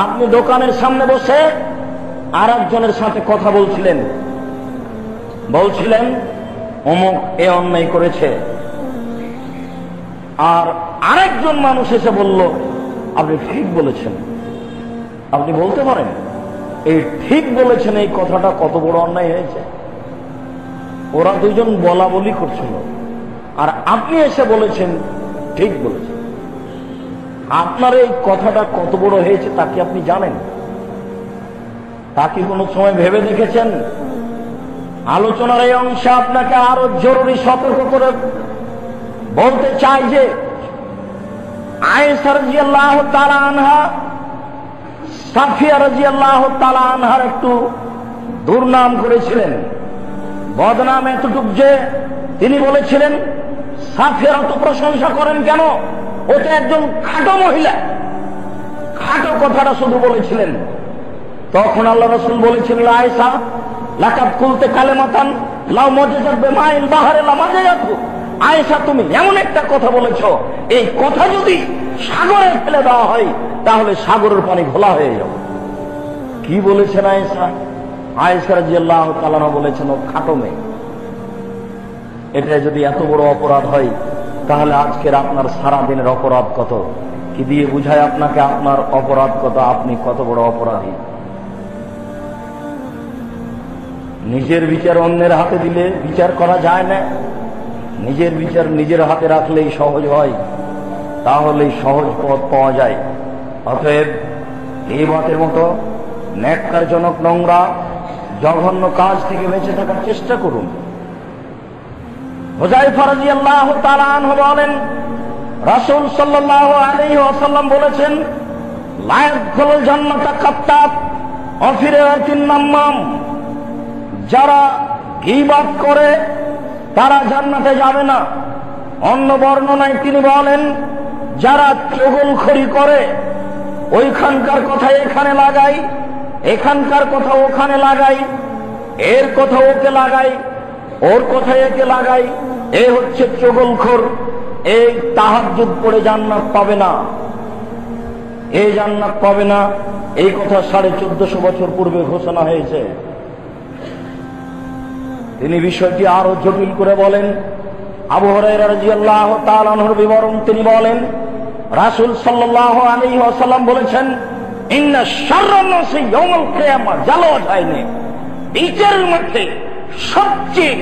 আপনি দোকানের সামনে বসে আর একজনের সাথে কথা বলছিলেন অমুক এ অন্যায় করেছে, আর আরেকজন মানুষ এসে বলল আপনি ঠিক বলেছেন। আপনি বলতে পারেন এই ঠিক বলেছেন এই কথাটা কত বড় অন্যায় হয়েছে? ওরা দুজন বলা বলি করছিল, আর আপনি এসে বলেছেন ঠিক বলেছেন। আপনার এই কথাটা কত বড় হয়েছে তা কি আপনি জানেন? তা কি কোনো সময় ভেবে দেখেছেন? আলোচনার এই অংশে আপনাকে আরো জরুরি সতর্ক করে বলতে চাই যে আয়েশা রাদিয়াল্লাহু তাআলা আনহা সাফিয়া রাদিয়াল্লাহু তাআলা আনহার একটু দুর্নাম করেছিলেন। বদনাম এতটুক যে তিনি বলেছিলেন সাফিয়ার অত প্রশংসা করেন কেন, ও তো একজন খাটো মহিলা। খাটো কথাটা শুধু বলেছিলেন। তখন আল্লাহ রাসূল বলেছিলেন আয়েশা লাকাদ কুলতে কালেমাতান লাউ মুজাজাত বিমাইল বাহরে লামাজায়াতু। আয়েশা তুমি এমন একটা কথা বলেছো, এই কথা যদি সাগরে ফেলে দেওয়া হয় তাহলে সাগরের পানি ঘোলা হয়ে যাবে। কি বলেছেন আয়েশা? আয়েশা রাদিয়াল্লাহু তাআলা বলেছেন ও খাটো মেয়ে। এটা যদি এত বড় অপরাধ হয় তাহলে আজকের আপনার সারা দিনের অপরাধ কত? কি দিয়ে বুঝায় আপনাকে আপনার অপরাধ কত, আপনি কত বড় অপরাধী? নিজের বিচার অন্যের হাতে দিলে বিচার করা যায় না। নিজের বিচার নিজের হাতে রাখলেই সহজ হয়, তাহলেই সহজ পথ পাওয়া যায়। অতএব এই বাতের মতো ন্যাক্কারজনক নোংরা জঘন্য কাজ থেকে বেঁচে থাকার চেষ্টা করুন। হুযায়ফা রাদিয়াল্লাহু তাআলা আনহু বলেন রাসূল সাল্লাল্লাহু আলাইহি ওয়াসাল্লাম বলেছেন লা ইয়াদখুলুল জান্নাতা কাত্তাব ওয়া ফি রাওয়ায়াতিন নাম্মাম। যারা গীবত করে তারা জান্নাতে যাবে না। অন্য বর্ণনায় তিনি বলেন যারা চুগলখড়ি করে, ওইখানকার কথা এখানে লাগাই, এখানকার কথা ওখানে লাগাই, এর কথা ওকে লাগাই, ওর কথা একে লাগাই, এ হচ্ছে চুগলখোর। এই তাহাজ্জুদ পড়ে জান্নাত পাবে না, এই জান্নাত পাবে না। এই কথা 1450 বছর পূর্বে ঘোষণা হয়েছে। তিনি বিষয়টি আরো জটিল করে বলেন। আবু হুরায়রা রাদিয়াল্লাহু তাআলা আনহুর বিবরণ তিনি বলেন রাসূল সাল্লাল্লাহু আলাইহি ওয়াসাল্লাম বলেছেন ইন্না শাররান নাসি ইয়াউমুল কিয়ামা জালাওয়াতাইনি। বিচারের মাঠে সবচেয়ে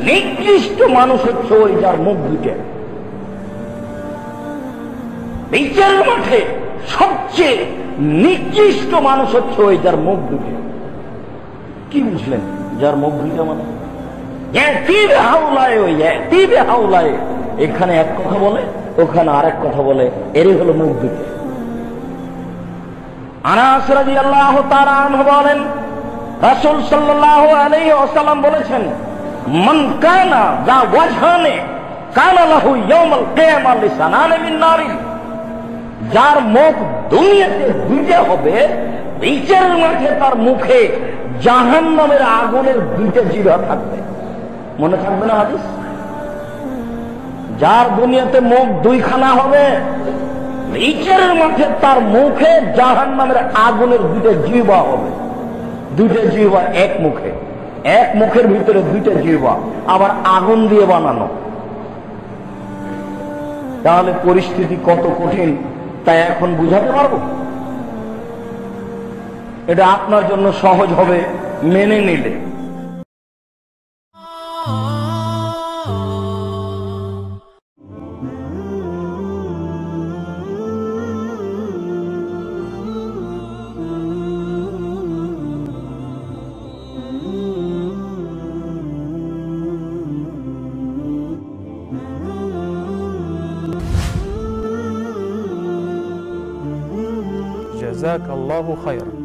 নিকৃষ্ট মানুষ হচ্ছে ওই যার মুখ দুটো। বিচারের মাঠে সবচেয়ে নিকৃষ্ট মানুষ হচ্ছে ওই যার মুখ দুটো। কি বুঝলেন? যার মুখ দুটো মানে এখানে এক কথা বলে ওখানে আরেক কথা বলে, এরই হলো মুখ দুটো। আনাস রাদিয়াল্লাহু তাআলা আনহু বলেন রাসূল সাল্লাল্লাহু আলাইহি ওয়াসাল্লাম বলেছেন মান কানা যা ওয়াজহানে কানা লাহু ইয়াউমাল কিয়ামা লিসানানি মিন নারিন। যার মুখ দুনিয়াতে দুইটা হবে, বিচারের মাঠে তার মুখে জাহান্নামের আগুনের দুইটা জিহ্বা থাকবে। মনে থাকবে না হাদিস? যার দুনিয়াতে মুখ দুইখানা হবে, বিচারের মাঠে তার মুখে জাহান্নামের আগুনের দুইটা জিহ্বা হবে। দুইটা জিহ্বা এক মুখে, এক মুখের ভিতরে দুইটা জিহ্বা, আবার আগুন দিয়ে বানানো। তাহলে পরিস্থিতি কত কঠিন তাই এখন বুঝাতে পারবো? এটা আপনার জন্য সহজ হবে মেনে নিলে। جزاك الله خيرا।